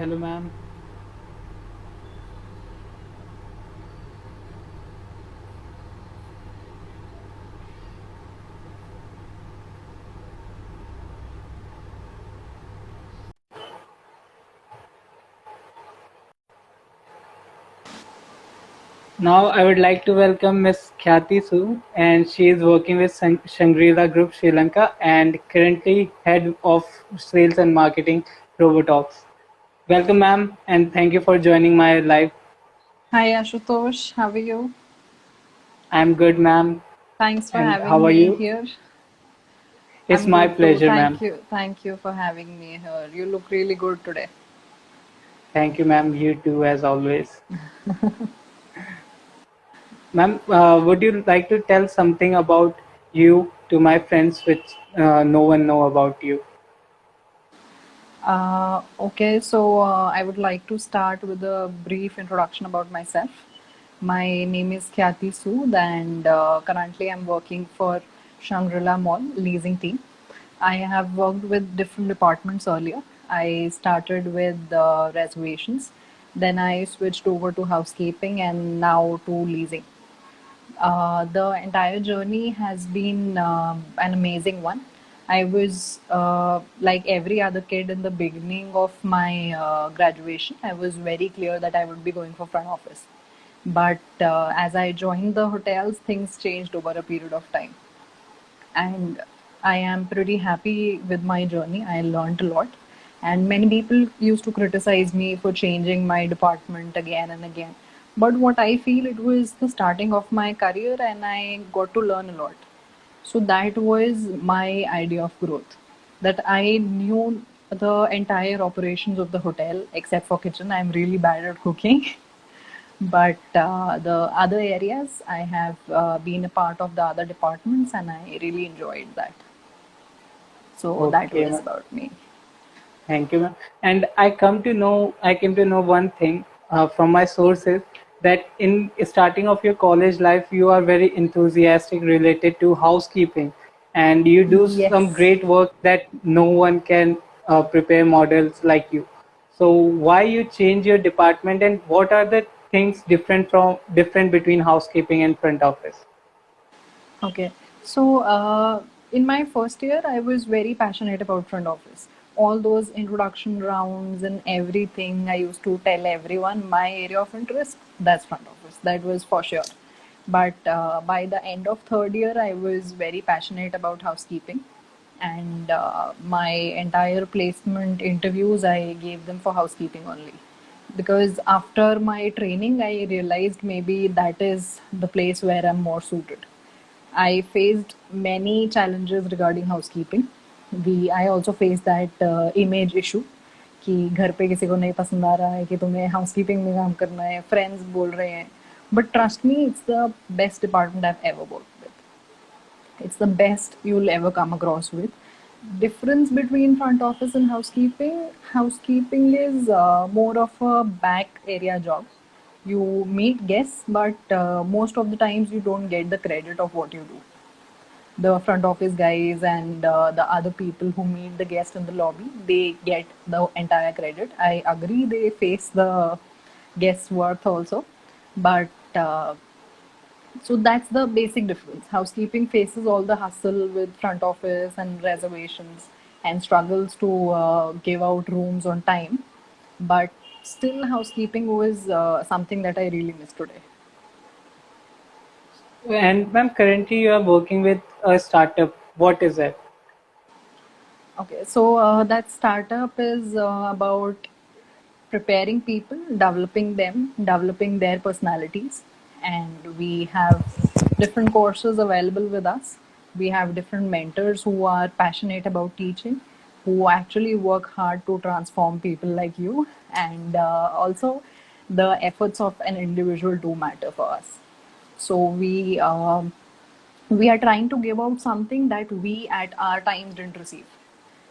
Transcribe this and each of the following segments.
Hello, ma'am. Now, I would like to welcome Miss Khyati Sood, and she is working with Shangri-La Group Sri Lanka and currently head of sales and marketing Robotalks. Welcome, ma'am, and thank you for joining my live. Hi Ashutosh, how are you? I'm good, ma'am, Thanks for and how having are me you? here. It's I'm my good too. pleasure, ma'am. Thank you for having me here. You look really good today. Thank you, ma'am. You too, as always. Ma'am, would you like to tell something about you to my friends which no one know about you? Okay, so I would like to start with a brief introduction about myself. My name is Khyati Sood, and currently I'm working for Shangri-La Mall leasing team. I have worked with different departments earlier. I started with reservations, then I switched over to housekeeping, and now to leasing. The entire journey has been an amazing one. I was like every other kid in the beginning of my graduation. I was very clear that I would be going for front office. But as I joined the hotels, things changed over a period of time. And I am pretty happy with my journey. I learned a lot. And many people used to criticize me for changing my department again and again. But what I feel, it was the starting of my career and I got to learn a lot. So that was my idea of growth. That I knew the entire operations of the hotel except for kitchen. I'm really bad at cooking. But the other areas, I have been a part of the other departments and I really enjoyed that. So that Okay, was ma'am. about me. Thank you, ma'am. And I came to know one thing from my sources that in starting of your college life, you are very enthusiastic related to housekeeping, and you do some Yes. great work that no one can prepare models like you. So why you change your department, and what are the things different between housekeeping and front office? Okay. So, in my first year, I was very passionate about front office. All those introduction rounds and everything, I used to tell everyone my area of interest, that's front office. That was for sure. But by the end of third year, I was very passionate about housekeeping. And my entire placement interviews, I gave them for housekeeping only. Because after my training, I realized maybe that is the place where I'm more suited. I faced many challenges regarding housekeeping. I also faced that image issue कि घर पे किसी को नहीं पसंद आ रहा है कि तुम्हें हाउसकीपिंग में काम करना है फ्रेंड्स बोल रहे हैं but trust me it's the best department I ever work with it's the best you'll ever come across with. Difference between front office and housekeeping. Housekeeping is more of a back area job. You meet guests, but most of the times you don't get the credit of what you do. The front office guys and the other people who meet the guest in the lobby, they get the entire credit. I agree they face the guest's worth also, but so that's the basic difference. Housekeeping faces all the hustle with front office and reservations and struggles to give out rooms on time. But still, housekeeping was something that I really miss today. And ma'am, currently you are working with a startup. What is it? Okay, so that startup is about preparing people, developing them, developing their personalities. And we have different courses available with us. We have different mentors who are passionate about teaching, who actually work hard to transform people like you. And also, the efforts of an individual do matter for us. So we are trying to give out something that we at our times didn't receive.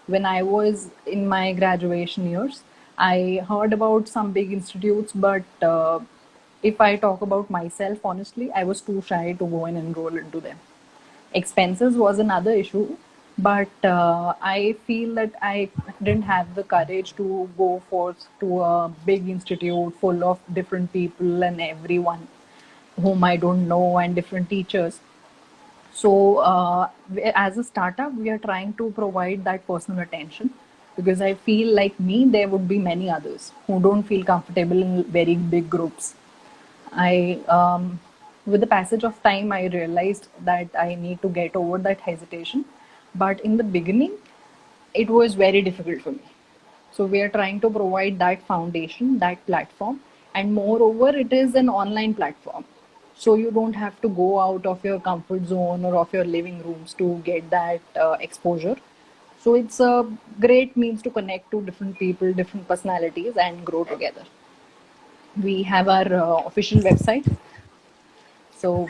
When I was in my graduation years, I heard about some big institutes, but if I talk about myself honestly, I was too shy to go and enroll into them. Expenses was another issue, but I feel that I didn't have the courage to go forth to a big institute full of different people and everyone whom I don't know and different teachers. So, as a startup, we are trying to provide that personal attention because I feel like me, there would be many others who don't feel comfortable in very big groups. With the passage of time, I realized that I need to get over that hesitation. But in the beginning, it was very difficult for me. So we are trying to provide that foundation, that platform, and moreover, it is an online platform. So you don't have to go out of your comfort zone or of your living rooms to get that exposure. So it's a great means to connect to different people, different personalities, and grow together. We have our official website, so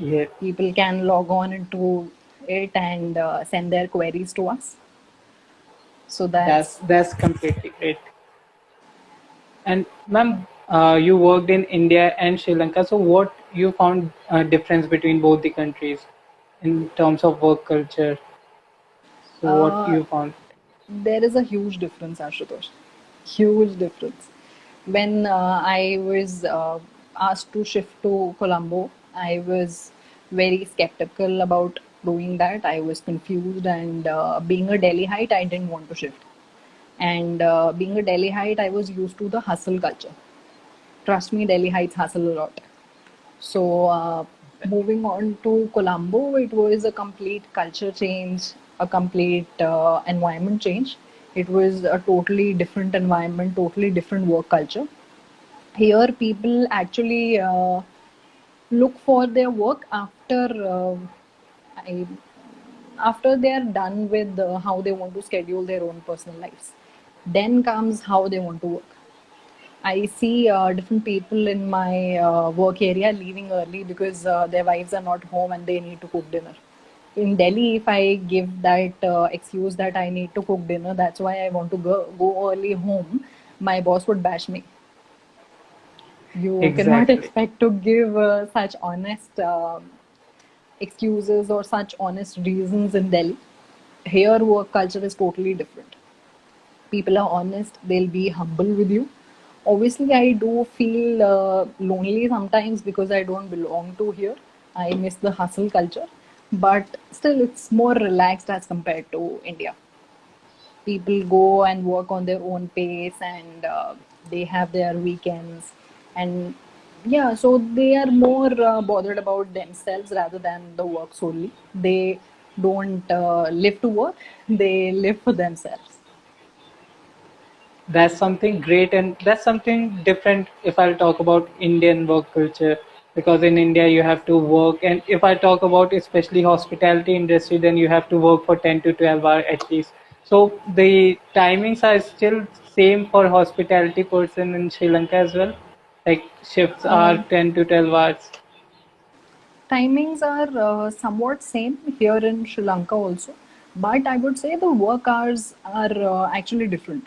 Yeah, people can log on into it and send their queries to us. So that's that's that's completely great. And ma'am, you worked in India and Sri Lanka. So what you found difference between both the countries in terms of work culture? So what uh, you found? there is a huge difference, Ashutosh. Huge difference. When I was asked to shift to Colombo, I was very skeptical about doing that. I was confused, and being a Delhiite, I didn't want to shift. And being a Delhiite, I was used to the hustle culture. Trust me, Delhiites hustle a lot. So, moving on to Colombo, it was a complete culture change, a complete environment change. It was a totally different environment, totally different work culture. Here, people actually look for their work I, after they are done with how they want to schedule their own personal lives. Then comes how they want to work. I see different people in my work area leaving early because their wives are not home and they need to cook dinner. In Delhi, if I give that excuse that I need to cook dinner, that's why I want to go early home, my boss would bash me. You cannot Exactly. expect to give such honest excuses or such honest reasons in Delhi. Here, work culture is totally different. People are honest, they'll be humble with you. Obviously, I do feel lonely sometimes because I don't belong to here. I miss the hustle culture, but still, it's more relaxed as compared to India. People go and work on their own pace and they have their weekends. And yeah, so they are more bothered about themselves rather than the work solely. They don't live to work, they live for themselves. That's something great, and that's something different if I'll talk about Indian work culture. Because in India you have to work, and if I talk about especially hospitality industry, then you have to work for 10 to 12 hours at least. So the timings are still same for hospitality person in Sri Lanka as well. Like shifts are Uh, 10 to 12 hours. Timings are somewhat same here in Sri Lanka also, but I would say the work hours are actually different.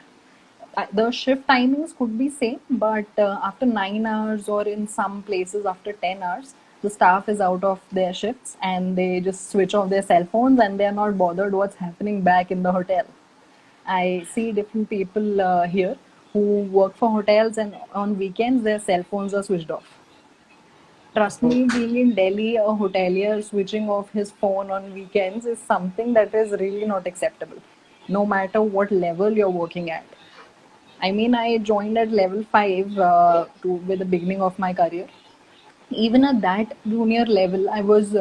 The shift timings could be same, but after 9 hours or in some places after 10 hours, the staff is out of their shifts and they just switch off their cell phones and they are not bothered what's happening back in the hotel. I see different people here who work for hotels and on weekends their cell phones are switched off. Trust Oh, me, being in Delhi, a hotelier switching off his phone on weekends is something that is really not acceptable, no matter what level you're working at. I mean, I joined at level 5 with the beginning of my career. Even at that junior level, I was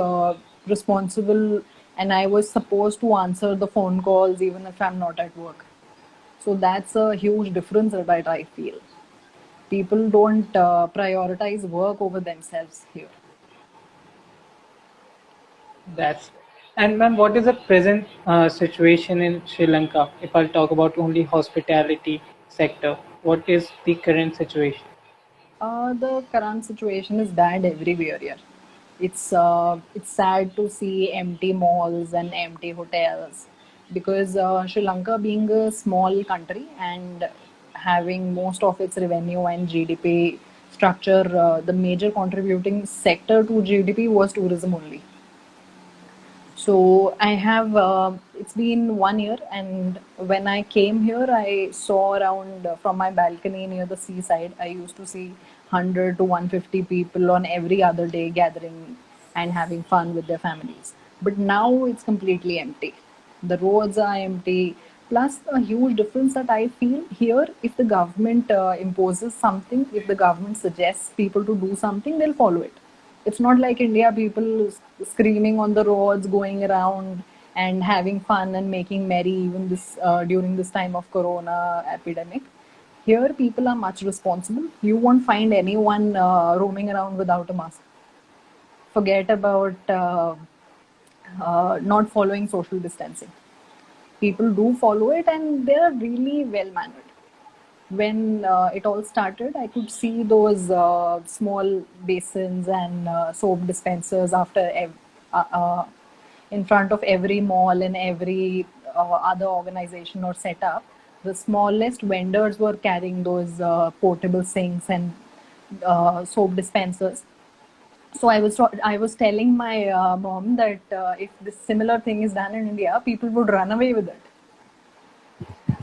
responsible and I was supposed to answer the phone calls even if I'm not at work. So that's a huge difference that I feel. People don't prioritize work over themselves here. that's and ma'am, what is the present situation in Sri Lanka? If I'll talk about only hospitality sector, what is the current situation? The current situation is bad everywhere here. It's sad to see empty malls and empty hotels because Sri Lanka being a small country and having most of its revenue and GDP structure, the major contributing sector to GDP was tourism only. So I have it's been 1 year, and when I came here, I saw around from my balcony near the seaside. I used to see 100 to 150 people on every other day gathering and having fun with their families. But now it's completely empty. The roads are empty. Plus, a huge difference that I feel here, if the government imposes something, if the government suggests people to do something, they'll follow it. It's not like India, people screaming on the roads, going around and having fun and making merry even this during this time of Corona epidemic. Here, people are much responsible. You won't find anyone roaming around without a mask. Forget about not following social distancing. People do follow it, and they are really well mannered. When it all started, I could see those small basins and soap dispensers in front of every mall and every other organization or setup. The smallest vendors were carrying those portable sinks and soap dispensers. So I was telling my mom that if this similar thing is done in India, people would run away with it.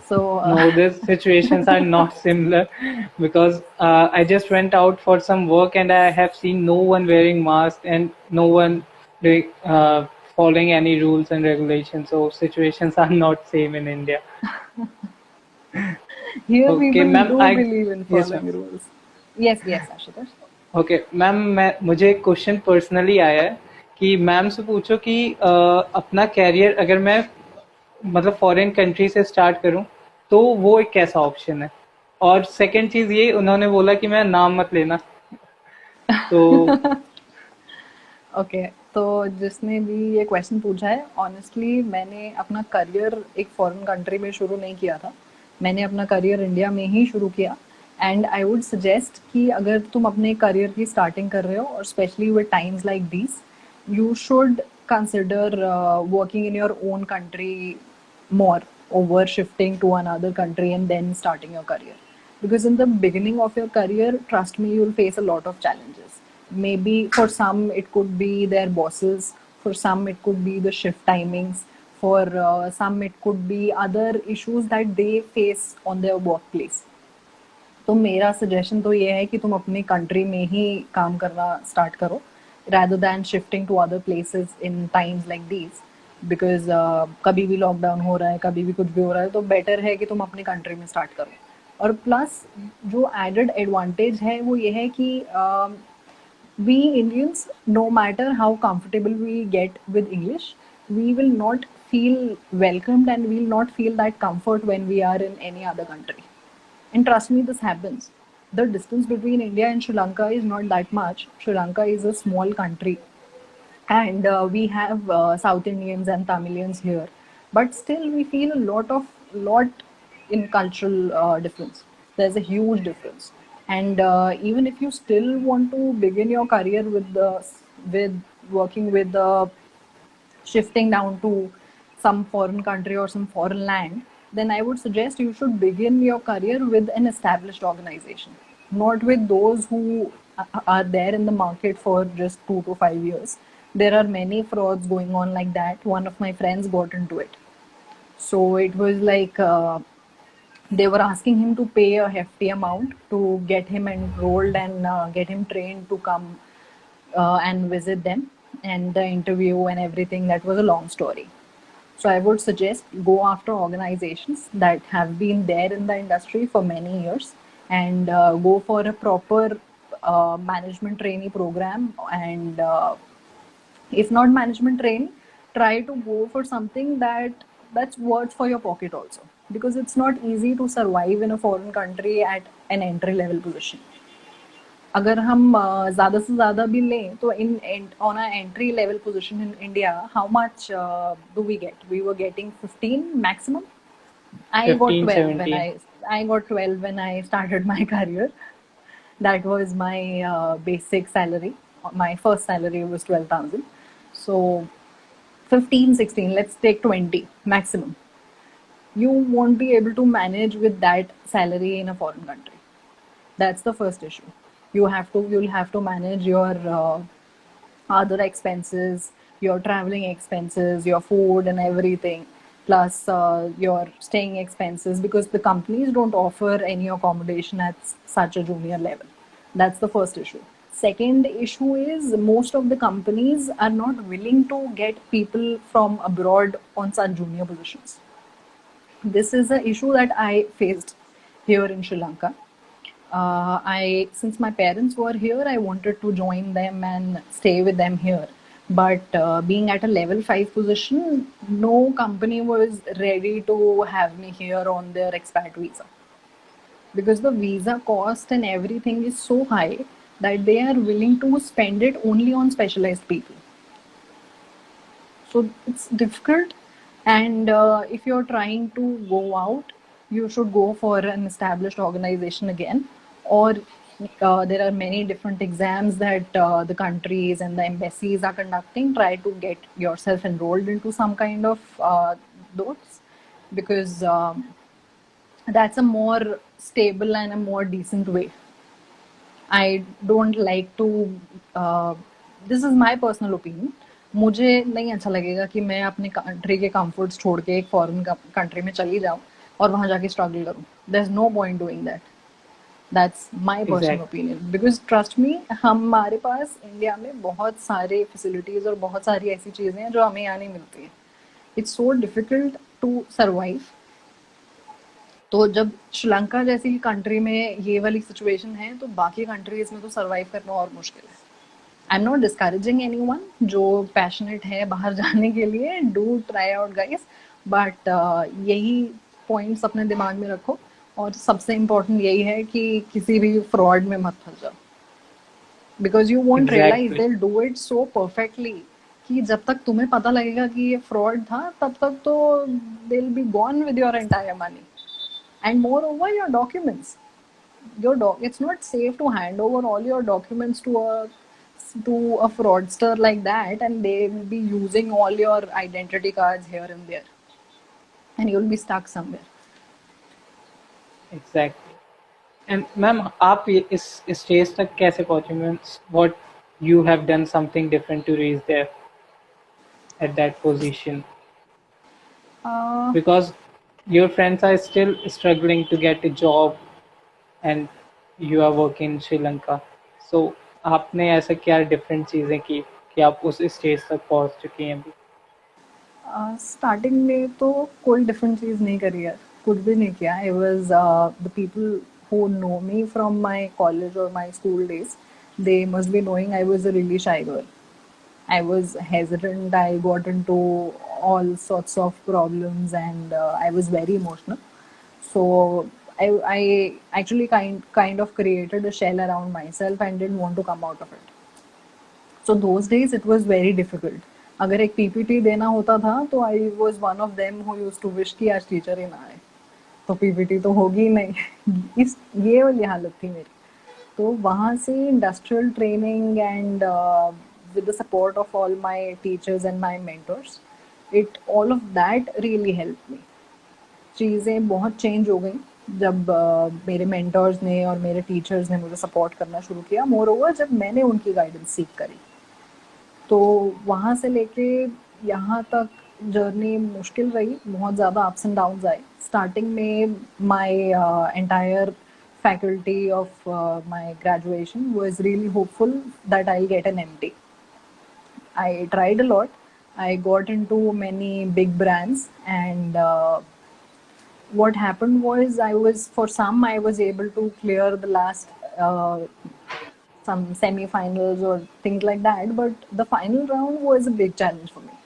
So No, these situations are not similar because I just went out for some work and I have seen no one wearing mask and no one doing, following any rules and regulations. So situations are not same in India. here Okay, people ma'am, do I believe in yes, ma'am. following rules. Yes, yes, Ashutosh. Okay ma'am मैं मुझे एक question personally आया है कि ma'am से पूछो कि अपना कैरियर अगर मैं मतलब फॉरेन कंट्री से स्टार्ट करूं तो वो एक कैसा ऑप्शन है और सेकंड चीज ये उन्होंने बोला कि मैं नाम मत लेना तो ओके, तो जिसने भी ये क्वेश्चन पूछा है, ऑनेस्टली मैंने अपना करियर एक फॉरेन कंट्री में शुरू नहीं किया था. मैंने अपना करियर इंडिया में ही शुरू किया. एंड आई वुड सजेस्ट कि अगर तुम अपने करियर की स्टार्टिंग कर रहे हो और specially with times like these, you should consider working in your own country more over shifting to another country and then starting your career. Because in the beginning of your career, trust me, you'll face a lot of challenges. Maybe for some, it could be their bosses, for some, it could be the shift timings, for some, it could be other issues that they face on their workplace. तो मेरा suggestion तो ये है कि तुम अपनी country में ही काम करना स्टार्ट करो rather than shifting to other places in times like these, because कभी भी लॉकडाउन हो रहा है, कभी भी कुछ भी हो रहा है, तो बेटर है कि तुम अपनी कंट्री में स्टार्ट करो. और प्लस जो एडेड एडवांटेज है वो ये है कि we Indians, no matter how comfortable we get with English, we will not feel welcomed and we will not feel that comfort when we are in any other country. And trust me, this happens. The distance between India and Sri Lanka is not that much. Sri Lanka is a small country, and we have South Indians and Tamilians here, but still we feel a lot in cultural difference. There's a huge difference, and even if you still want to begin your career with working with the shifting down to some foreign country or some foreign land, then I would suggest you should begin your career with an established organization, not with those who are there in the market for just 2 to 5 years. There are many frauds going on like that. One of my friends got into it. So it was like they were asking him to pay a hefty amount to get him enrolled and get him trained to come and visit them, and the interview and everything. That was a long story. So I would suggest go after organizations that have been there in the industry for many years, and go for a proper management trainee program. And if not management training, try to go for something that's worth for your pocket also, because it's not easy to survive in a foreign country at an entry level position. अगर हम ज़्यादा से ज़्यादा भी लें तो in on a entry level position in India, how much do we get? We were getting 15 maximum. I got 15 12 when 17 I got 12 when I started my career. That was my basic salary. My first salary was 12,000. So 15, 16, let's take 20 maximum. You won't be able to manage with that salary in a foreign country. That's the first issue. You'll have to manage your other expenses, your traveling expenses, your food and everything. plus your staying expenses, because the companies don't offer any accommodation at such a junior level. That's the first issue. Second issue is most of the companies are not willing to get people from abroad on such junior positions. This is an issue that I faced here in Sri Lanka. I since my parents were here, I wanted to join them and stay with them here. But being at a level 5 position, no company was ready to have me here on their expat visa, because the visa cost and everything is so high that they are willing to spend it only on specialized people. So it's difficult. And if you're trying to go out, you should go for an established organization again, or there are many different exams that the countries and the embassies are conducting. Try to get yourself enrolled into some kind of those, because that's a more stable and a more decent way. I don't like to this is my personal opinion. मुझे नहीं अच्छा लगेगा कि मैं अपने country के comforts छोड़ के एक फॉरेन कंट्री में चली जाऊं और वहां जाके स्ट्रगल करूं. There is no point doing that. That's my personal Exactly. Opinion, because trust me, हमारे पास इंडिया में बहुत सारे फैसिलिटीज और बहुत सारी ऐसी चीज़ें हैं जो हमें यहाँ नहीं मिलती हैं. It's so difficult to survive. तो जब श्रीलंका जैसी कंट्री में ये वाली सिचुएशन है, तो बाकी कंट्रीज में तो सर्वाइव करना और मुश्किल है. I am not discouraging anyone जो पैशनेट है बाहर जाने के लिए. Do try out guys, but यही पॉइंट्स अपने दिमाग में रखो. और सबसे इम्पोर्टेंट यही है कि किसी भी फ्रॉड में मत फंस जाओ, because you won't realise Exactly. They do it so perfectly कि जब तक तुम्हें पता लगेगा कि ये फ्रॉड था, तब तक तो they will be gone with your entire money. And moreover, your documents, it's not safe to hand over all your documents to a fraudster like that, and they will be using all your identity cards here and there, and you'll be stuck somewhere. Exactly. And ma'am आप इस stage तक कैसे पहुंचे? Means what you have done something different to reach there at that position, uh, because your friends are still struggling to get a job and you are working in Sri Lanka. So आपने ऐसा क्या different चीजें की कि आप उस stage तक पहुंच चुकी हैं अभी? स्टार्टिंग में तो कोई डिफरेंट चीज़ नहीं करी है, कुछ भी नहीं किया. I was the people who know me from my college or my school days, they must be knowing I was a really shy girl. I was hesitant. I got into all sorts of problems, and I was very emotional. So I actually kind of created a shell around myself and didn't want to come out of it. So those days it was very difficult. अगर एक PPT देना होता था तो I was one of them who used to wish कि आज teacher ही ना आए, तो पीपीटी तो होगी नहीं. इस ये वाली हालत थी मेरी. तो वहाँ से industrial training and with the support of all my teachers and my mentors, all of that really helped me. चीज़ें बहुत चेंज हो गई जब मेरे मेंटर्स ने और मेरे टीचर्स ने मुझे सपोर्ट करना शुरू किया. मोर ओवर जब मैंने उनकी गाइडेंस सीख करी, तो वहाँ से लेके यहाँ तक जर्नी मुश्किल रही. बहुत ज़्यादा अप्स एंड डाउन्स आए. स्टार्टिंग में my entire faculty of my graduation was really hopeful that I'll get an MT. I tried a lot. I got into many big brands, and what happened was I was able to clear the last some semi-finals or things like that, but the final round was a big challenge for me.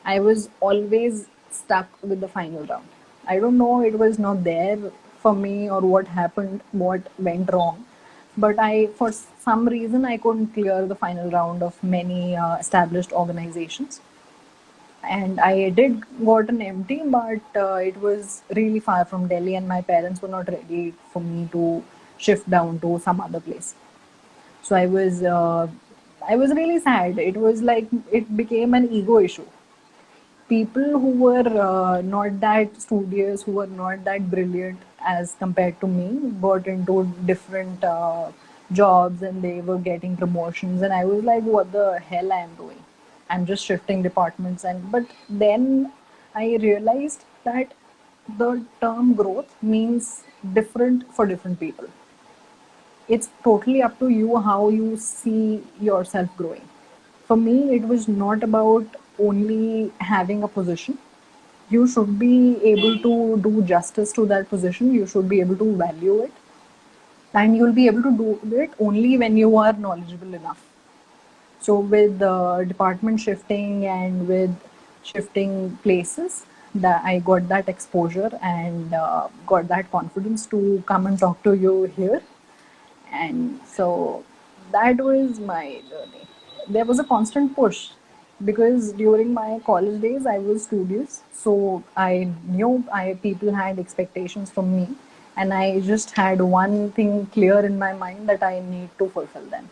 I was always stuck with the final round. I don't know, it was not there for me or what happened, what went wrong, but for some reason, I couldn't clear the final round of many established organizations. And I did got an MT, but it was really far from Delhi, and my parents were not ready for me to shift down to some other place. So I was really sad. It was like it became an ego issue. People who were not that studious, who were not that brilliant as compared to me, got into different jobs, and they were getting promotions, and I was like, what the hell I am doing? I'm just shifting departments. And but then I realized that the term growth means different for different people. It's totally up to you how you see yourself growing. For me, it was not about only having a position. You should be able to do justice to that position, you should be able to value it, and you'll be able to do it only when you are knowledgeable enough. So with the department shifting and with shifting places, that I got that exposure and got that confidence to come and talk to you here. And so that was my journey. There was a constant push because during my college days I was studious, so I knew I people had expectations from me, and I just had one thing clear in my mind that I need to fulfill them.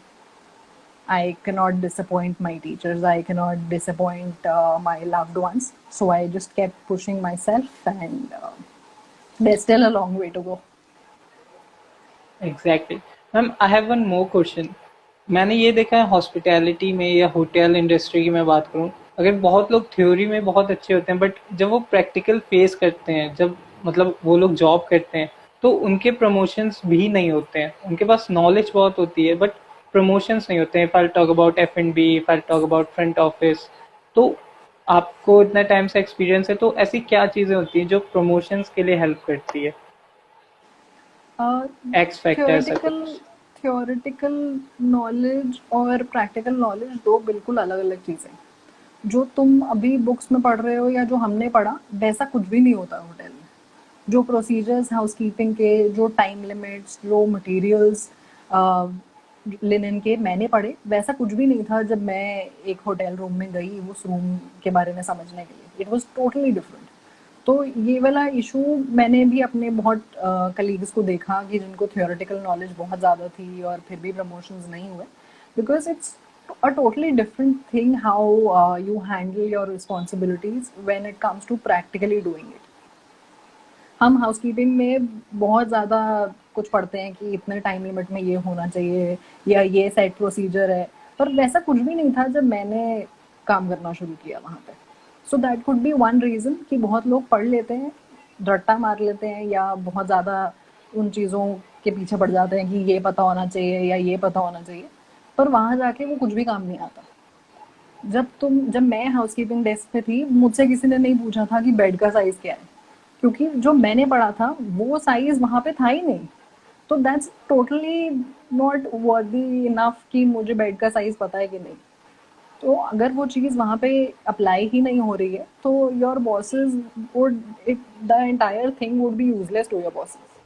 I cannot disappoint my teachers. I cannot disappoint my loved ones. So I just kept pushing myself, and there's still a long way to go. Exactly ma'am, I have one more question. मैंने ये देखा है hospitality में या hotel industry की मैं बात करूं, अगर बहुत लोग थ्योरी में बहुत अच्छे होते हैं बट जब वो प्रैक्टिकल फेस करते हैं, जब मतलब वो लोग जॉब करते हैं, तो उनके प्रमोशंस भी नहीं होते हैं। उनके पास नॉलेज बहुत होती है बट प्रमोशंस नहीं होते हैं। If I talk about F&B, if I talk about front office, तो आपको इतना टाइम से एक्सपीरियंस है, तो ऐसी क्या चीजें होती हैं जो प्रमोशंस के लिए हेल्प करती है? एक्स फैक्टर ऐसा थियोरेटिकल कुछ? थियोरेटिकल नॉलेज और प्रैक्टिकल नॉलेज दो बिल्कुल अलग अलग चीज़ें। जो तुम अभी बुक्स में पढ़ रहे हो या जो हमने पढ़ा, वैसा कुछ भी नहीं होता होटल में। जो प्रोसीजर्स हाउसकीपिंग के, जो टाइम लिमिट्स, जो मटेरियल्स लिनन के मैंने पढ़े, वैसा कुछ भी नहीं था जब मैं एक होटल रूम में गई उस रूम के बारे में समझने के लिए। It was totally different. तो ये वाला इशू मैंने भी अपने बहुत कलीग्स को देखा कि जिनको थियोरेटिकल नॉलेज बहुत ज़्यादा थी और फिर भी प्रमोशंस नहीं हुए, because it's a totally different thing how you handle your responsibilities when it comes to practically doing it. हम हाउसकीपिंग में बहुत ज़्यादा कुछ पढ़ते हैं कि इतने टाइम लिमिट में ये होना चाहिए या ये सेट प्रोसीजर है, पर वैसा कुछ भी नहीं था जब मैंने काम करना शुरू किया वहाँ पे। So that could be one reason कि बहुत लोग पढ़ लेते हैं, रट्टा मार लेते हैं या बहुत ज़्यादा उन चीज़ों के पीछे पड़ जाते हैं कि ये पता होना चाहिए या ये पता होना चाहिए, पर वहाँ जाके वो कुछ भी काम नहीं आता। जब मैं हाउसकीपिंग डेस्क पे थी, मुझसे किसी ने नहीं पूछा था कि बेड का साइज क्या है, क्योंकि जो मैंने पढ़ा था वो साइज वहां पे था ही नहीं। तो that's totally not worthy enough कि मुझे बेड का साइज पता है कि नहीं। तो अगर वो चीज़ वहाँ पे अप्लाई ही नहीं हो रही है, तो your bosses would it the entire thing would be useless to your bosses.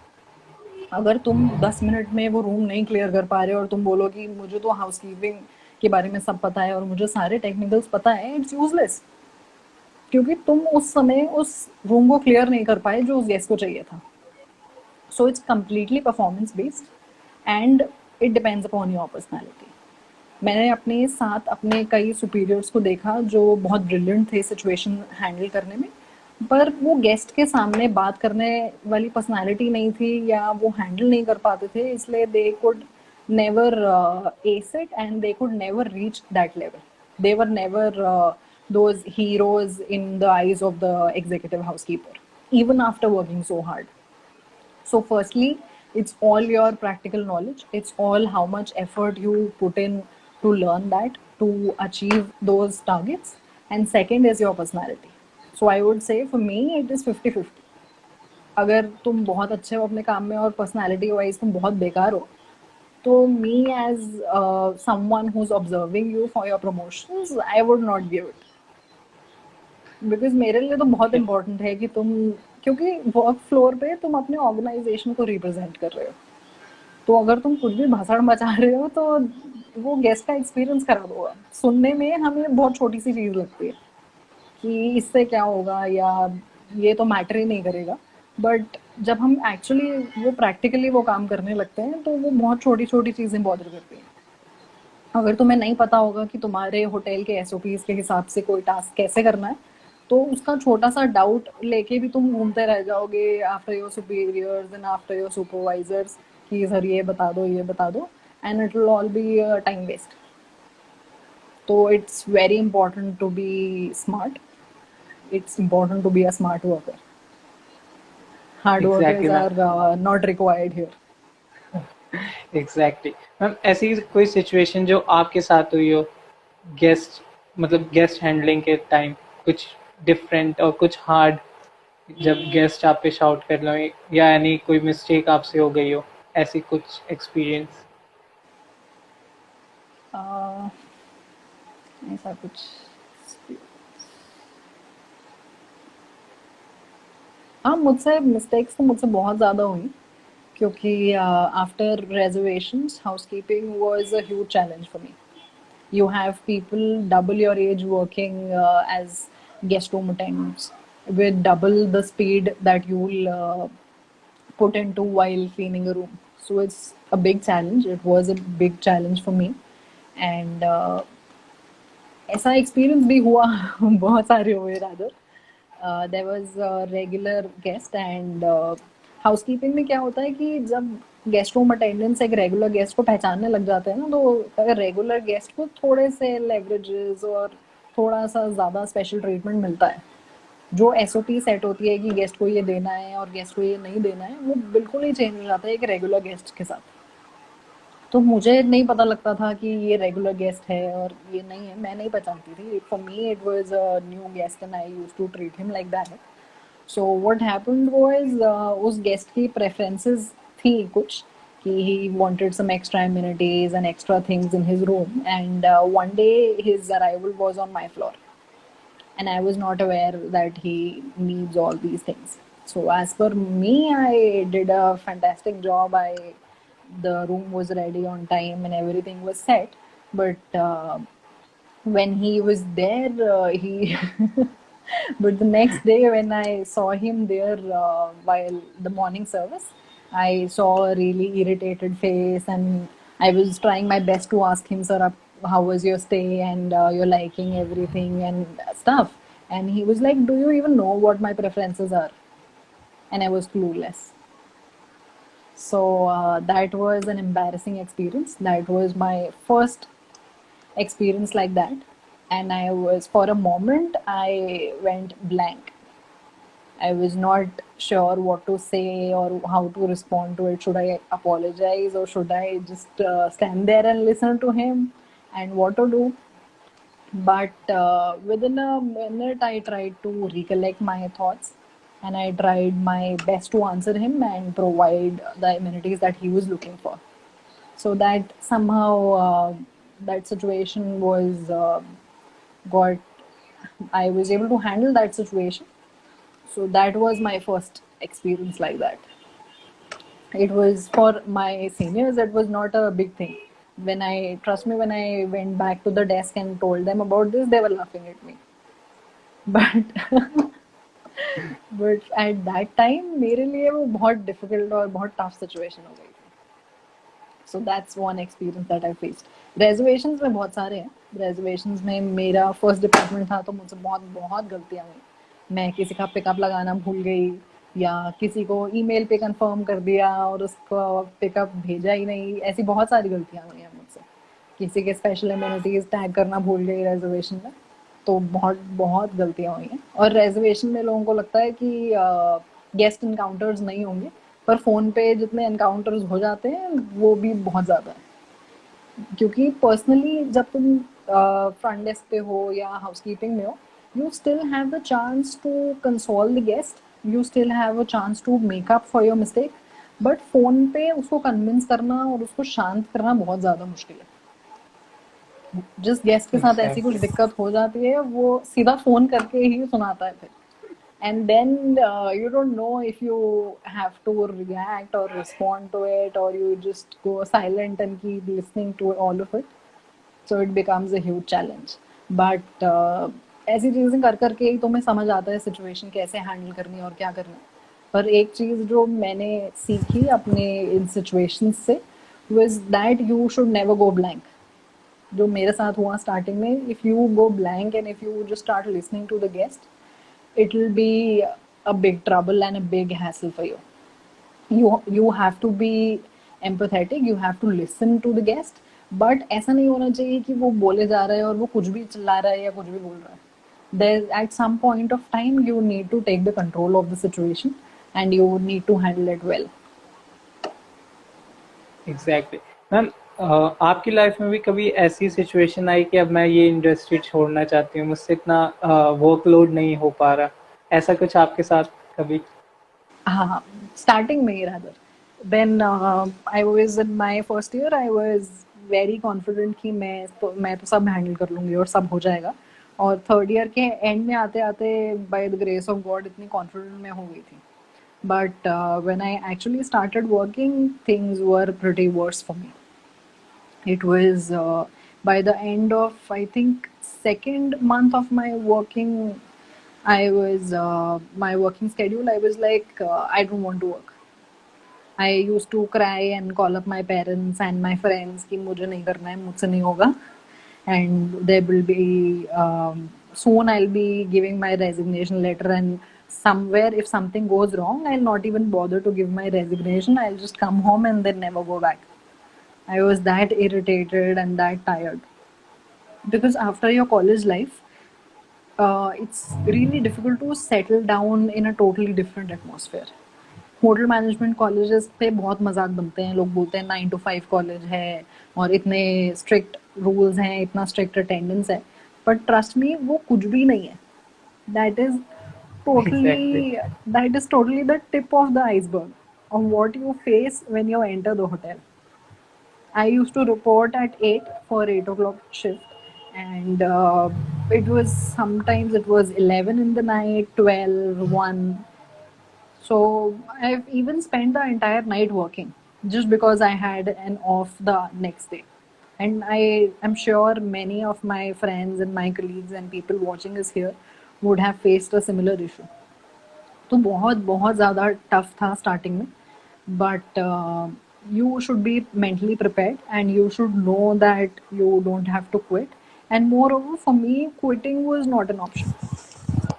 अगर तुम 10 मिनट में वो रूम नहीं क्लियर कर पा रहे हो और तुम बोलो कि मुझे तो हाउसकीपिंग के बारे में सब पता है और मुझे सारे टेक्निकल्स पता है, इट्स यूजलेस, क्योंकि तुम उस समय उस रूम को क्लियर नहीं कर पाए जो उस गेस्ट को चाहिए था। So it's completely performance based and it depends upon your personality. मैंने अपने साथ अपने कई सुपीरियर्स को देखा जो बहुत ब्रिलियंट थे सिचुएशन हैंडल करने में, पर वो गेस्ट के सामने बात करने वाली पर्सनालिटी नहीं थी या वो हैंडल नहीं कर पाते थे, इसलिए they could never ace it and they could never reach that level. They were never those heroes in the eyes of the executive housekeeper, even after working so hard. So firstly, it's all your practical knowledge. It's all how much effort you put in to learn that, to achieve those targets. And second is your personality. So I would say for me it is 50-50. अगर तुम बहुत अच्छे हो अपने काम में और personality wise तुम बहुत बेकार हो, तो me as someone who is observing you for your promotions, I would not give it, because मेरे लिए तो बहुत इंपॉर्टेंट है कि तुम, क्योंकि वर्क फ्लोर पे तुम अपने ऑर्गेनाइजेशन को रिप्रेजेंट कर रहे हो। तो अगर तुम कुछ भी भाषण बचा रहे हो तो वो गेस्ट का एक्सपीरियंस खराब होगा। सुनने में हमें बहुत छोटी सी चीज़ लगती है कि इससे क्या होगा या ये तो मैटर ही नहीं करेगा, बट जब हम एक्चुअली वो प्रैक्टिकली वो काम करने लगते हैं तो वो बहुत छोटी छोटी चीज़ें बॉदर करती हैं। अगर तुम्हें नहीं पता होगा कि तुम्हारे होटल के एसओपीज के हिसाब से कोई टास्क कैसे करना है, तो उसका छोटा सा डाउट लेके भी तुम घूमते रह जाओगे after your superiors and after your supervisors कि सर ये बता दो ये बता दो, and it will all be time waste. तो it's very important to be smart it's important to be a smart worker. Hard exactly workers ma'am. are not required here. Exactly ma'am, ऐसी कोई situation जो आपके साथ हुई हो guest, मतलब guest handling के टाइम, कुछ डिफरेंट और कुछ हार्ड, जब गेस्ट आप पे शाउट कर लो, या यानी कोई मिस्टेक आपसे हो गई हो, ऐसी कुछ एक्सपीरियंस? Uh, ऐसा कुछ हाँ, मुझसे मिस्टेक्स तो मुझसे बहुत ज़्यादा हुई, क्योंकि after reservations housekeeping was a huge challenge for me. You have people double your age working as guest room attendants with double the speed that you'll put into while cleaning a room. So it's a big challenge. It was a big challenge for me, and ऐसा experience भी हुआ बहुत सारे हुए rather. There was regular guest and housekeeping में क्या होता है कि जब गेस्ट रूम अटेंडेंट्स एक रेगुलर गेस्ट को पहचानने लग जाते हैं ना, तो अगर रेगुलर गेस्ट को थोड़े से लेवरेजेस और थोड़ा सा ज़्यादा स्पेशल ट्रीटमेंट मिलता है. जो एसओपी सेट होती है कि गेस्ट को ये देना है और गेस्ट को ये नहीं देना है, वो बिल्कुल ही चेंज हो जाता है एक रेगुलर गेस्ट के साथ. तो मुझे नहीं पता लगता था कि ये रेगुलर गेस्ट है और ये नहीं है. मैं नहीं पहचानती थी. For me it was a new guest and I used to treat him like that. So what happened was उस गेस्ट की प्रेफरेंसेस थी कुछ, कि he wanted some extra amenities and extra things in his room, and one day his arrival was on my floor, and I was not aware that he needs all these things. So as per me, I did a fantastic job. The room was ready on time and everything was set, but when he was there, he but the next day when I saw him there while the morning service, I saw a really irritated face, and I was trying my best to ask him, sir, how was your stay, and you're liking everything and stuff. And he was like, do you even know what my preferences are? And I was clueless. So that was an embarrassing experience. That was my first experience like that. And I was, for a moment, I went blank. I was not sure what to say or how to respond to it. Should I apologize or should I just stand there and listen to him, and what to do? But within a minute, I tried to recollect my thoughts, and I tried my best to answer him and provide the amenities that he was looking for. So that somehow that situation was got, I was able to handle that situation. So that was my first experience like that. It was for my seniors, it was not a big thing. When I, trust me, when I went back to the desk and told them about this, they were laughing at me. But but at that time मेरे लिए वो बहुत difficult और बहुत tough situation हो गई थी. So that's one experience that I faced. Reservations में बहुत सारे हैं. Reservations में मेरा first department था, तो मुझसे बहुत बहुत गलतियाँ हुई. मैं किसी का पिकअप लगाना भूल गई, या किसी को ईमेल पे कंफर्म कर दिया और उसको पिकअप भेजा ही नहीं. ऐसी बहुत सारी गलतियाँ हुई हैं मुझसे. किसी के स्पेशल एमिनिटीज टैग करना भूल गई रिजर्वेशन में. तो बहुत बहुत गलतियाँ हुई हैं. और रिजर्वेशन में लोगों को लगता है कि गेस्ट इनकाउंटर्स नहीं होंगे, पर फ़ोन पे जितने एनकाउंटर्स हो जाते हैं वो भी बहुत ज़्यादा है. क्योंकि पर्सनली जब तुम फ्रंट डेस्क पे हो या हाउसकीपिंग में हो, you still have the chance to console the guest, you still have a chance to make up for your mistake, but phone पे उसको कन्विंस करना और उसको शांत करना बहुत ज़्यादा मुश्किल है. जिस गेस्ट के साथ ऐसी कुछ एग्जैक्टली. दिक्कत हो जाती है, वो सीधा फ़ोन करके ही सुनाता है फिर. And then you don't know if you have to react or respond to it, or you just go silent and keep listening to all of it. So it becomes a huge challenge. But ऐसी चीज़ें कर करके ही तुम्हें समझ आता है situation कैसे handle करनी है और क्या करना है. पर एक चीज़ जो मैंने सीखी अपने इन सिचुएशंस से was that you should never go blank. जो मेरे साथ हुआ स्टार्टिंग में, if you go blank and if you just start listening to the guest, it will be a big trouble and a big hassle for you. You have to be empathetic, you have to listen to the guest, but ऐसा नहीं होना चाहिए कि वो बोले जा रहा है और वो कुछ भी चिल्ला रहा है या कुछ भी बोल रहा है. There, at some point of time, you need to take the control of the situation and you need to handle it well. Exactly ma'am. आपकी लाइफ में भी कभी ऐसी सिचुएशन आई कि अब मैं ये इंडस्ट्री छोड़ना चाहती हूँ, मुझसे इतना वर्कलोड नहीं हो पा रहा, ऐसा कुछ आपके साथ कभी? हाँ, स्टार्टिंग में ही rather. Then I was in my first year. I was very confident कि मैं तो सब हैंडल कर लूँगी और सब हो जाएगा. और थर्ड ईयर के एंड में आते आते by the grace of God इतनी कॉन्फिडेंट मैं हो गई थी. But when I actually started working, things were pretty worse for me. It was by the end of, I think, second month of my working, my working schedule, I was like, I don't want to work. I used to cry and call up my parents and my friends कि मुझे नहीं करना है, मुझसे नहीं होगा. And there will be soon I'll be giving my resignation letter, and somewhere if something goes wrong, I'll not even bother to give my resignation. I'll just come home and then never go back. I was that irritated and that tired. Because after your college life, it's really difficult to settle down in a totally different atmosphere. Hotel management colleges पे बहुत मजाक बनते हैं, लोग बोलते हैं 9 to 5 college है और इतने स्ट्रिक्ट रूल्स हैं, इतना स्ट्रिक्ट अटेंडेंस है. बट ट्रस्ट मी, वो कुछ भी नहीं है. That is exactly. totally that is totally the tip of the iceberg of what you face when you enter the hotel. I used to report at 8 for 8 o'clock shift, and it was sometimes it was 11 in the night, 12, 1. So I've even spent the entire night working just because I had an off the next day. And I am sure many of my friends and my colleagues and people watching us here would have faced a similar issue. तो बहुत बहुत ज़्यादा tough था starting में. But you should be mentally prepared and you should know that you don't have to quit. And moreover, for me, quitting was not an option.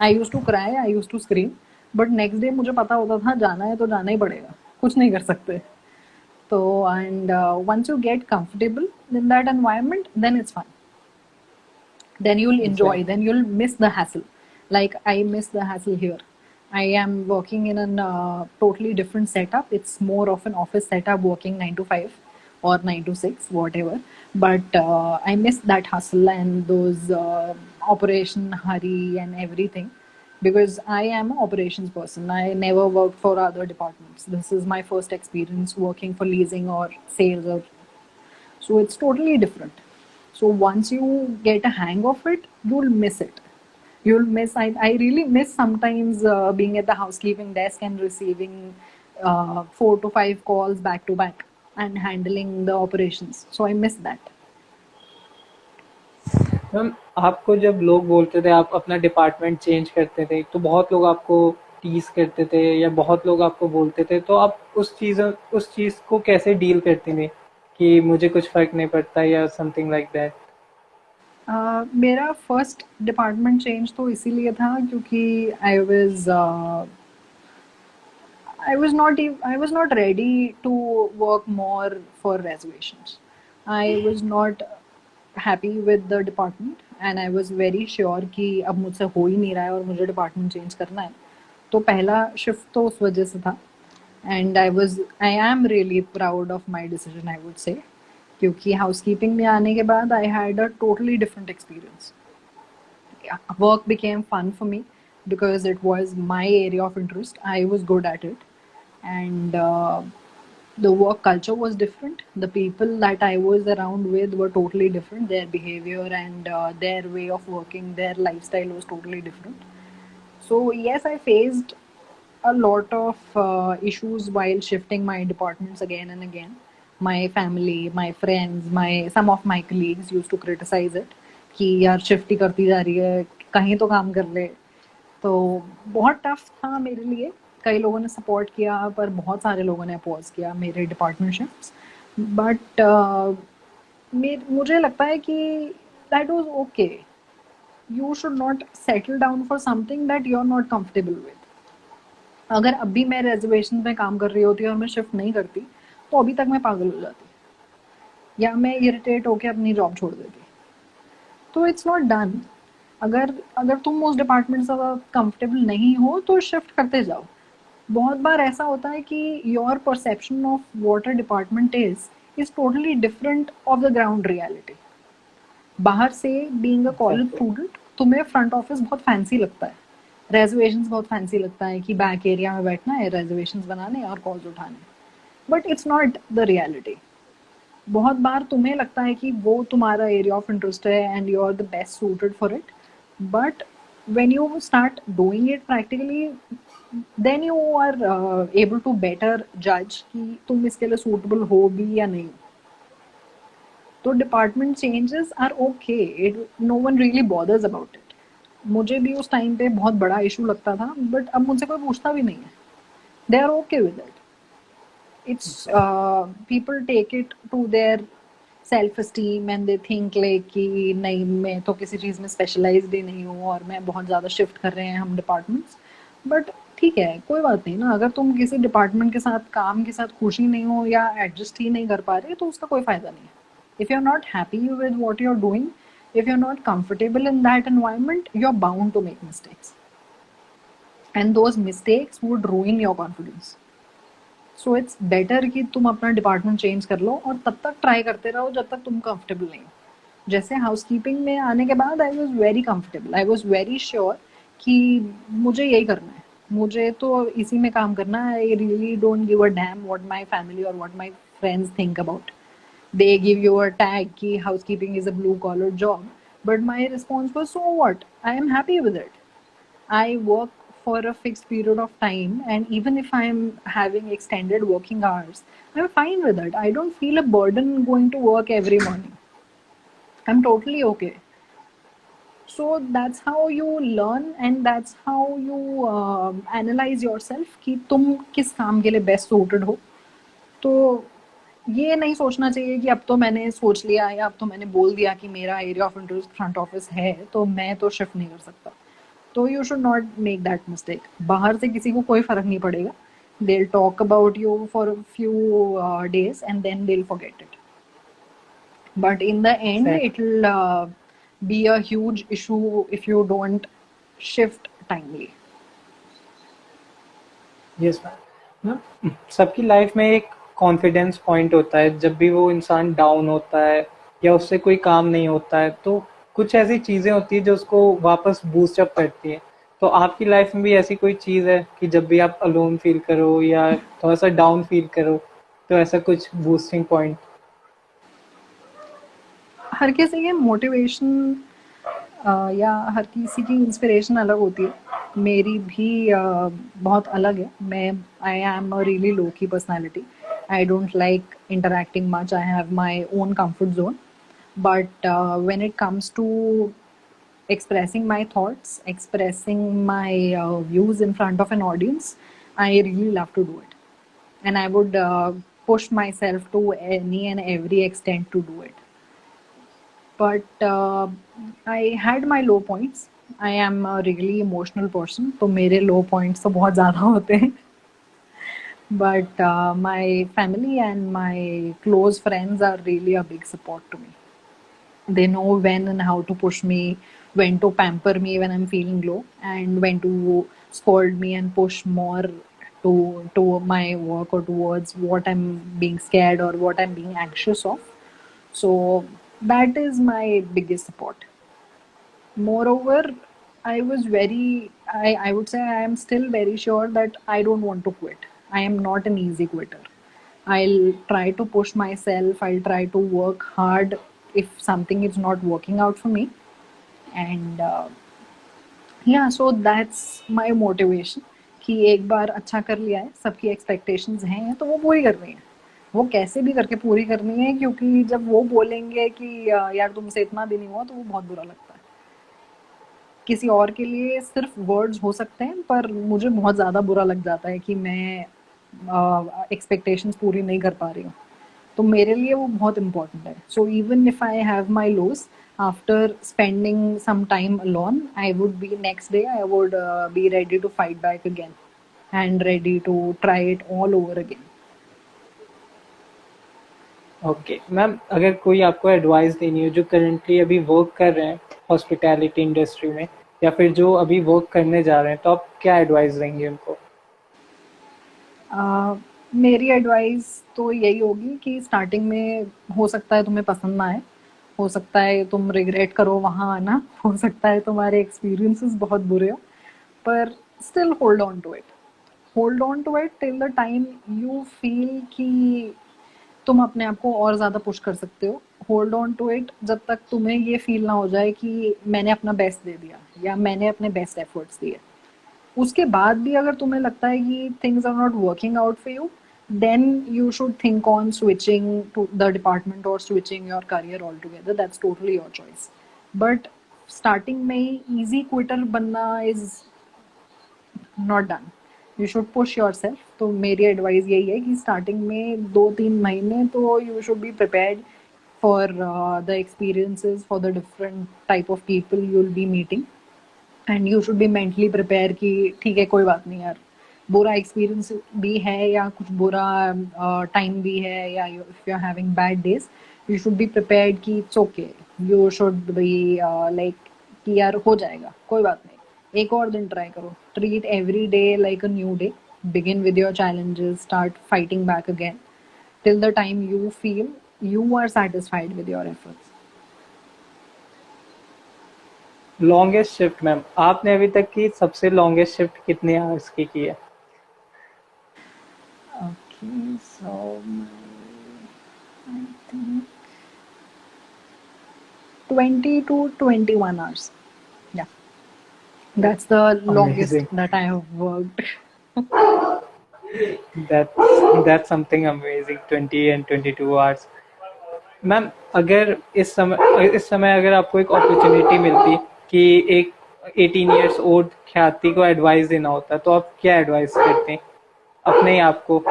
I used to cry, I used to scream, but next day मुझे पता होता था जाना है तो जाना ही पड़ेगा, कुछ नहीं कर सकते. तो and once you get comfortable in that environment, then it's fun. Then you'll enjoy, exact then you'll miss the hassle. Like I miss the hassle here. I am working in a totally different setup. It's more of an office setup, working 9 to 5 or 9 to 6, whatever. But I miss that hustle and those operation hurry and everything, because I am an operations person. I never worked for other departments. This is my first experience working for leasing or sales, or so it's totally different. So once you get a hang of it, you'll miss it. You'll miss. I really miss sometimes being at the housekeeping desk and receiving 4 to 5 calls back to back and handling the operations. So I miss that. Ma'am, आपको जब लोग बोलते थे आप अपना department change करते थे, तो बहुत लोग आपको टीज करते थे या बहुत लोग आपको बोलते थे, तो आप उस चीज़ को कैसे डील करती थी कि मुझे कुछ फ़र्क नहीं पड़ता या समथिंग लाइक दैट? मेरा फर्स्ट डिपार्टमेंट चेंज तो इसीलिए था क्योंकि I was not ready to work more for reservations. I was not happy with the department and I was very sure कि अब मुझसे हो ही नहीं रहा है और मुझे डिपार्टमेंट चेंज करना है. तो पहला शिफ्ट तो उस वजह से था. And I am really proud of my decision, I would say, क्योंकि हाउसकीपिंग में आने के बाद I had a totally different experience. Work became fun for me because it was my area of interest. I was good at it, and the work culture was different. The people that I was around with were totally different. Their behavior and their way of working, their lifestyle was totally different. So yes, I faced a lot of issues while shifting my departments again and again. My family, my friends, my some of my colleagues used to criticize it कि यार shift ही करती जा रही है, कहीं तो काम कर ले. तो बहुत टफ था मेरे लिए. कई लोगों ने सपोर्ट किया पर बहुत सारे लोगों ने अपोज किया मेरे डिपार्टमेंट शिफ्ट्स. बट मुझे लगता है कि that was okay. You should not settle down for something that you are not comfortable with. अगर अभी मैं रिजर्वेशन में काम कर रही होती और मैं शिफ्ट नहीं करती तो अभी तक मैं पागल हो जाती या मैं इरिटेट होकर अपनी जॉब छोड़ देती. तो इट्स नॉट डन. अगर अगर तुम उस डिपार्टमेंट से कंफर्टेबल नहीं हो तो शिफ्ट करते जाओ। बहुत बार ऐसा होता है कि your perception of what a department is totally different of the ground reality. बाहर से being a college exactly. Student तुम्हें फ्रंट ऑफिस बहुत फैंसी लगता है, रेजर्वेशंस बहुत फैंसी लगता है कि बैक एरिया में बैठना है, रेजर्वेशंस बनाने और कॉल्स उठाने, but it's not the reality. बहुत बार तुम्हें लगता है कि वो तुम्हारा एरिया ऑफ इंटरेस्ट है and you are the best suited for it, but when you start doing it practically then you are able to better judge कि तुम इसके लिए suitable हो भी या नहीं। तो department changes are okay, it no one really bothers about it. मुझे भी उस टाइम पे बहुत बड़ा इशू लगता था, बट अब मुझसे कोई पूछता भी नहीं है, they are okay with it. It's people take it to their self esteem and they think like कि नहीं मैं तो किसी चीज़ में स्पेशलाइज्ड ही नहीं हूँ और मैं बहुत ज़्यादा शिफ्ट कर रहे हैं हम डिपार्टमेंट्स। बट ठीक है, कोई बात नहीं ना, अगर तुम किसी डिपार्टमेंट के साथ काम के साथ खुश ही नहीं हो या एडजस्ट ही नहीं कर पा रहे तो उसका कोई फ़ायदा नहीं है। If you are not happy with what you are doing, if you're not comfortable in that environment, you're bound to make mistakes. And those mistakes would ruin your confidence. So it's better कि तुम अपना department change कर लो और तब तक try करते रहो जब तक तुम कंफर्टेबल नहीं हो। जैसे हाउसकीपिंग में आने के बाद I was very comfortable, I was very sure कि मुझे यही करना है, मुझे तो इसी में काम करना है। I really don't give a damn what my family और what my friends think about. They give you a tag कि housekeeping is a blue collar job, but my response was so what, I am happy with it. I work for a fixed period of time, and even if I'm having extended working hours, I'm fine with it. I don't feel a burden going to work every morning. I'm totally okay. So that's how you learn, and that's how you analyze yourself कि तुम किस काम के लिए best suited हो। तो ये नहीं सोचना चाहिए कि अब तो मैंने सोच लिया या अब तो मैंने बोल दिया कि मेरा area of interest front office है तो मैं तो शिफ्ट नहीं कर सकता। तो you should not make that mistake. बाहर से किसी को कोई फर्क नहीं पड़ेगा, they will talk about you for few days and then they will forget it, but in the end it exactly. will be a huge issue if you don't shift timely. Yes ma'am. Ma'am, सबकी life में एक confidence point होता है जब भी वो इंसान down होता है या उससे कोई काम नहीं होता है, तो कुछ ऐसी चीज़ें होती है जो उसको वापस बूस्ट अप करती है। तो आपकी लाइफ में भी ऐसी कोई चीज़ है कि जब भी आप अलोन फील करो या थोड़ा सा डाउन फील करो तो ऐसा कुछ बूस्टिंग पॉइंट? हर किसी के मोटिवेशन या हर किसी की इंस्पिरेशन अलग होती है। मेरी भी बहुत अलग है। मैं I am a really low की personality. I don't like interacting much, I have my own comfort zone, but when it comes to expressing my thoughts, expressing my views in front of an audience, I really love to do it. And I would push myself to any and every extent to do it. But I had my low points. I am a really emotional person, तो मेरे low points तो बहुत ज़्यादा होते हैं। But my family and my close friends are really a big support to me. They know when and how to push me, when to pamper me when I'm feeling low, and when to scold me and push more to my work or towards what I'm being scared or what I'm being anxious of. So that is my biggest support. Moreover, I would say I am still very sure that I don't want to quit. I am not an easy quitter. I'll try to push myself, I'll try to work hard if something is not working out for me. And yeah, so that's my motivation कि एक बार अच्छा कर लिया है, सबकी expectations हैं तो वो पूरी करनी है। वो कैसे भी करके पूरी करनी है, क्योंकि जब वो बोलेंगे कि यार तुमसे इतना भी नहीं हुआ तो वो बहुत बुरा लगता है। किसी और के लिए सिर्फ वर्ड्स हो सकते हैं, पर मुझे बहुत ज़्यादा बुरा लग जाता है कि मैं एक्सपेक्टेशंस पूरी नहीं कर पा रही हूँ। तो मेरे लिए वो बहुत इम्पोर्टेंट है। So even if I have my lows, after spending some time alone, I would be next day I would be ready to fight back again and ready to try it all over again. Okay ma'am, अगर कोई आपको advice देनी हो जो currently अभी work कर रहे हैं हॉस्पिटैलिटी इंडस्ट्री में, या फिर जो अभी वर्क करने जा रहे हैं, तो आप क्या एडवाइस देंगे उनको? मेरी एडवाइस तो यही होगी कि स्टार्टिंग में हो सकता है तुम्हें पसंद ना आए, हो सकता है तुम रिग्रेट करो वहाँ आना, हो सकता है तुम्हारे एक्सपीरियंसेस बहुत बुरे हो, पर still hold on to it, hold on to it till the time you feel कि तुम अपने आप को और ज़्यादा पुश कर सकते हो। होल्ड ऑन टू इट जब तक तुम्हें ये फील ना हो जाए कि मैंने अपना बेस्ट दे दिया या मैंने अपने बेस्ट एफर्ट्स दिए। उसके बाद भी अगर तुम्हें लगता है कि things are not working out for you, then you should think on switching to the department और switching your career all together, that's totally your choice. But starting में ही ईजी क्विटर बनना is not done, you should push yourself. तो मेरी advice यही है कि starting में 2-3 महीने तो you should be prepared for the experiences, for the different type of people you will be meeting, and you should be mentally prepare कि ठीक है कोई बात नहीं यार, बुरा एक्सपीरियंस भी है या कुछ बुरा टाइम भी है, या if you are having bad days, you should be prepared कि it's okay, you should be like कि यार हो जाएगा कोई बात नहीं, एक और दिन ट्राई करो, treat every day like a new day, begin with your challenges, start fighting back again till the time you feel you are satisfied with your efforts. Longest shift ma'am, आपने अभी तक की सबसे लॉन्गेस्ट शिफ्ट कितने hours की है? Okay, so I think 20 to 21 hours. Yeah, that's the longest amazing, that I have worked. That's something amazing, 20 and 22 hours. Ma'am, अगर इस समय अगर आपको एक अपॉर्चुनिटी मिलती कि एक 18 इयर्स ओल्ड ख्याति को एडवाइस देना होता, तो आप क्या एडवाइस करते अपने ही आप को,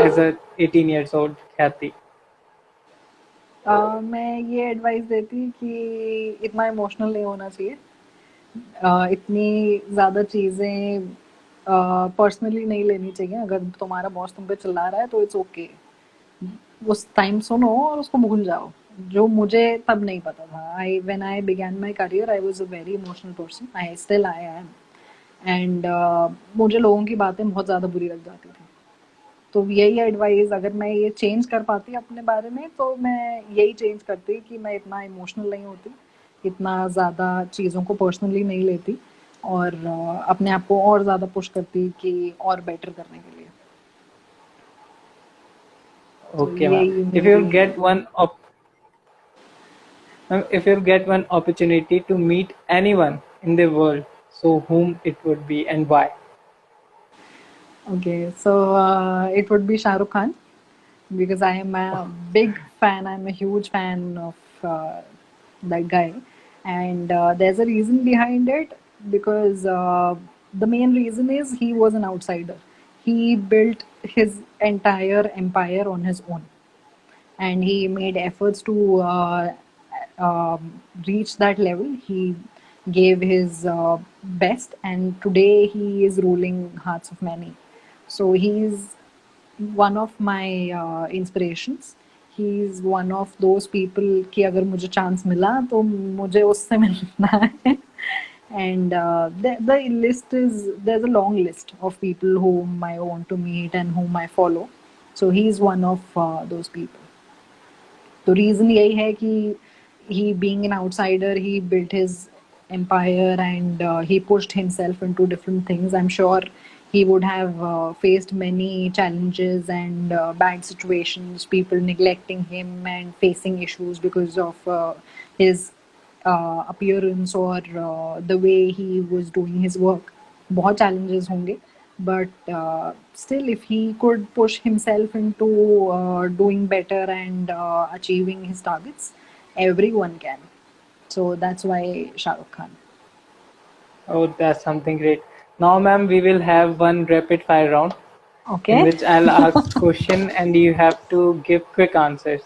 एज अ 18 इयर्स ओल्ड ख्याति? मैं ये एडवाइस देती कि इतना इमोशनल नहीं होना चाहिए, इतनी ज़्यादा चीज़ें पर्सनली नहीं लेनी चाहिए। अगर तुम्हारा बॉस तुम पे चिल्ला रहा है तो इट्स ओके, उस टाइम सुनो और उसको भूल जाओ, जो मुझे तब नहीं पता था। I when I began my career I was a very emotional person, I still I am, and मुझे लोगों की बातें बहुत ज़्यादा बुरी लग जाती थी। तो यही एडवाइस अगर मैं ये चेंज कर पाती अपने बारे में तो मैं यही चेंज करती कि मैं इतना इमोशनल नहीं होती, इतना ज़्यादा चीज़ों को पर्सनली नहीं लेती, और अपने आप को और ज़्यादा पुश करती कि और बेटर करने के लिए। तो ओके मैम, यही इफ यू मेरी। Get one if you get one opportunity to meet anyone in the world, so whom it would be and why? Okay, so it would be Shah Rukh Khan because I am a big fan. I'm a huge fan of that guy, and there's a reason behind it because the main reason is he was an outsider. He built his entire empire on his own, and he made efforts to reach that level. He gave his best, and today he is ruling hearts of many. So he's one of my inspirations. He's one of those people कि अगर मुझे chance मिला तो मुझे उससे मिलना है. And the list is, there's a long list of people whom I want to meet and whom I follow. So he's one of those people. तो रीज़न यही है कि he being an outsider, he built his empire, and he pushed himself into different things. I'm sure he would have faced many challenges and bad situations, people neglecting him and facing issues because of his appearance or the way he was doing his work. बहुत challenges होंगे, but still if he could push himself into doing better and achieving his targets, everyone can. So that's why Shah Rukh Khan. Oh, that's something great. Now, ma'am, we will have one rapid fire round in Okay. which I'll ask question and you have to give quick answers.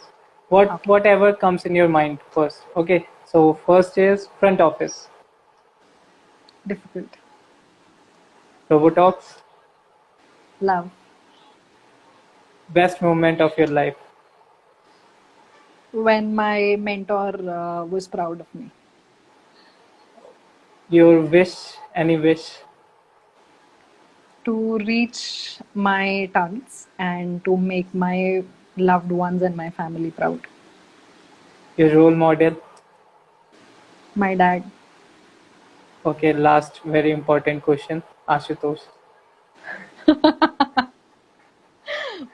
Okay. Whatever comes in your mind first. Okay. So first is front office, Difficult. Robotalks, Love. best moment of your life, When my mentor was proud of me. Your wish, any wish. To reach my targets and to make my loved ones and my family proud. Your role model. My dad. Okay, last very important question, Ashutosh.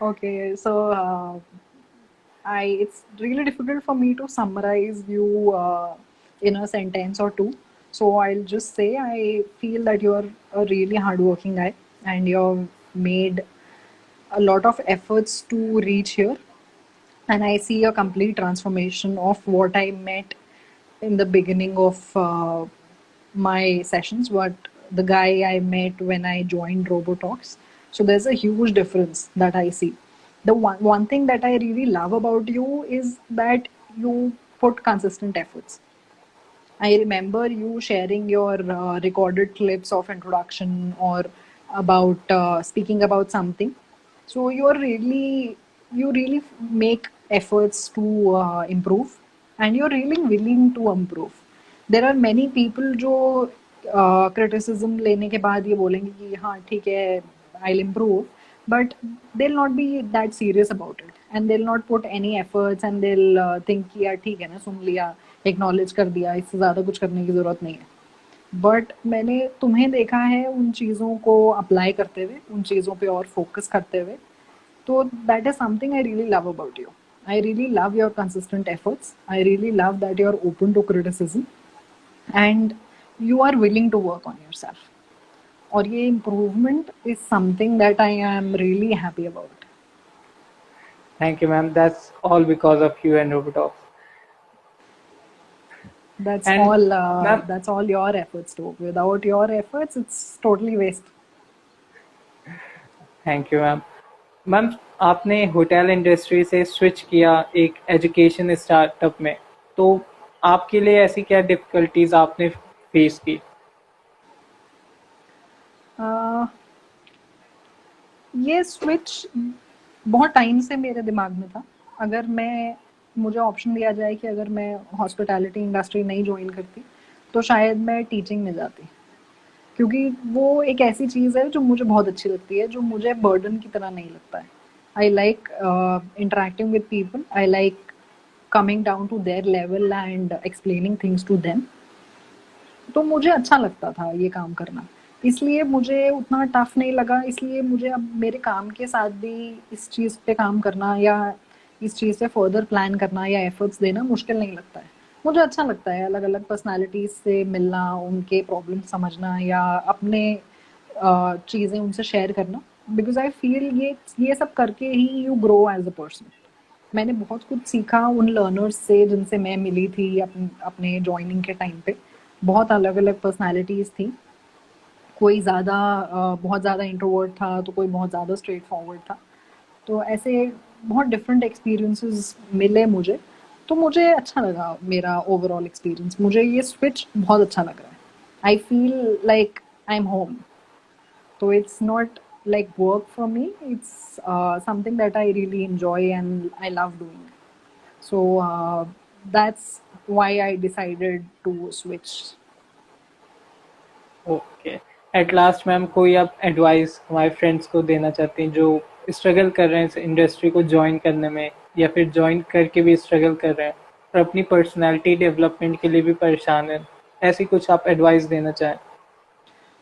Okay, so I it's really difficult for me to summarize you in a sentence or two. So I'll just say I feel that you're a really hardworking guy and you've made a lot of efforts to reach here. And I see a complete transformation of what I met in the beginning of my sessions, what the guy I met when I joined Robotalks. So there's a huge difference that I see. The one thing that I really love about you is that you put consistent efforts. I remember you sharing your recorded clips of introduction or about speaking about something. So you really make efforts to improve, and you're really willing to improve. There are many people जो criticism लेने के बाद ये बोलेंगे कि हाँ ठीक है I'll improve, but they'll not be that serious about it and they'll not put any efforts and they'll think कि यार ठीक है ना सुन लिया acknowledge कर दिया इससे ज़्यादा कुछ करने की ज़रूरत नहीं है. बट मैंने तुम्हें देखा है उन चीज़ों को अप्लाई करते हुए उन चीज़ों पे और फोकस करते हुए. तो that is something I really love about you. I really love your consistent efforts. I really love that you are open to criticism and you are willing to work on yourself. और ये improvement is something that I am really happy about. Thank you, ma'am. That's all because of you and Robotalks. That's And all. ma'am, That's all your efforts too. Without your efforts, it's totally waste. Thank you ma'am. Ma'am, आपने hotel industry से switch किया एक education startup में, तो आपके लिए ऐसी क्या डिफिकल्टीज आपने फेस की? Uh, ये स्विच बहुत टाइम से मेरे दिमाग में था. अगर मैं मुझे ऑप्शन दिया जाए कि अगर मैं हॉस्पिटैलिटी इंडस्ट्री नहीं ज्वाइन करती तो शायद मैं टीचिंग में जाती, क्योंकि वो एक ऐसी चीज़ है जो मुझे बहुत अच्छी लगती है, जो मुझे बर्डन की तरह नहीं लगता है. I like interacting with people. I like coming down to their level and explaining things to them. तो मुझे अच्छा लगता था ये काम करना, इसलिए मुझे उतना टफ नहीं लगा. इसलिए मुझे अब मेरे काम के साथ भी इस चीज़ पे काम करना या इस चीज़ से फर्दर प्लान करना या एफर्ट्स देना मुश्किल नहीं लगता है. मुझे अच्छा लगता है अलग अलग पर्सनालिटीज से मिलना, उनके प्रॉब्लम समझना या अपने चीज़ें उनसे शेयर करना. बिकॉज आई फील ये सब करके ही you grow as a person. मैंने बहुत कुछ सीखा उन लर्नर्स से जिनसे मैं मिली थी अपने ज्वाइनिंग के टाइम पे. बहुत अलग अलग पर्सनालिटीज़ थी. कोई बहुत ज़्यादा इंट्रोवर्ट था तो कोई बहुत ज़्यादा स्ट्रेट फॉरवर्ड था. तो ऐसे बहुत डिफरेंट एक्सपीरियंसेस मिले मुझे. तो मुझे अच्छा लगा मेरा ओवरऑल एक्सपीरियंस. मुझे ये स्विच बहुत अच्छा लग रहा है. I feel like I am home. तो it's not like work for me. It's something that I really enjoy and I love doing. So that's why I decided to switch. Okay. At last ma'am, कोई आप advice हमारे friends को देना चाहते हैं जो struggle कर रहे हैं इस इंडस्ट्री को ज्वाइन करने में, या फिर ज्वाइन करके भी स्ट्रगल कर रहे हैं और अपनी पर्सनालिटी डेवलपमेंट के लिए भी परेशान हैं, ऐसी कुछ आप एडवाइस देना चाहें?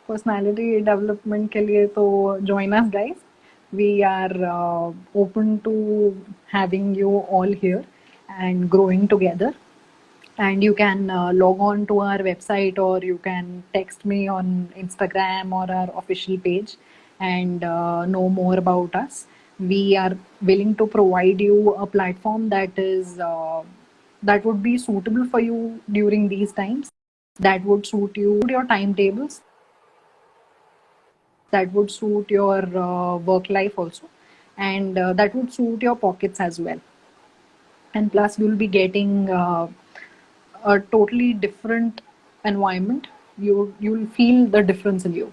Personality development के लिए तो join us guys. We are open to having you all here and growing together. And you can log on to our website or you can text me on Instagram or our official page and know more about us. We are willing to provide you a platform that would be suitable for you during these times, that would suit your timetables, that would suit your work life also, and that would suit your pockets as well. And plus you'll be getting a totally different environment. You'll feel the difference in you.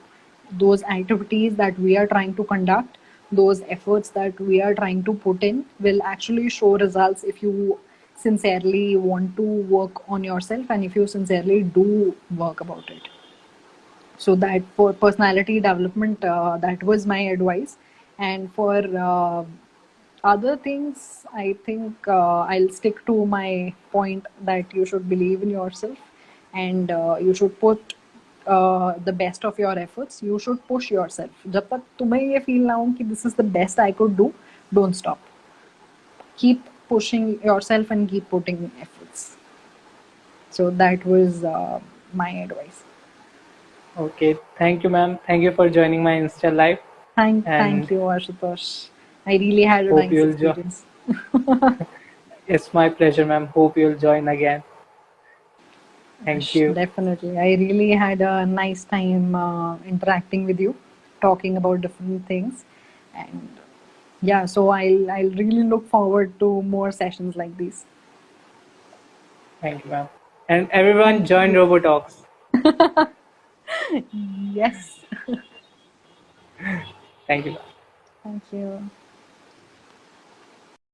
Those activities that we are trying to conduct, those efforts that we are trying to put in will actually show results if you sincerely want to work on yourself and if you sincerely do work about it. So that for personality development, that was my advice. And for other things, I think I'll stick to my point that you should believe in yourself, and you should put the best of your efforts. You should push yourself. जब तक तुम्हें ये feel ना हो कि this is the best I could do, don't stop. Keep pushing yourself and keep putting efforts. So that was my advice. Okay, thank you, ma'am. Thank you for joining my Insta live, Thank and you, Ashutosh. I really had a hope nice you'll join. experience. It's my pleasure, ma'am. Hope you'll join again. Thank you. Definitely. I really had a nice time interacting with you, talking about different things. And yeah, so I'll really look forward to more sessions like these. Thank you, ma'am. And everyone Thank join you. Robotalks. Yes. Thank you. Thank you.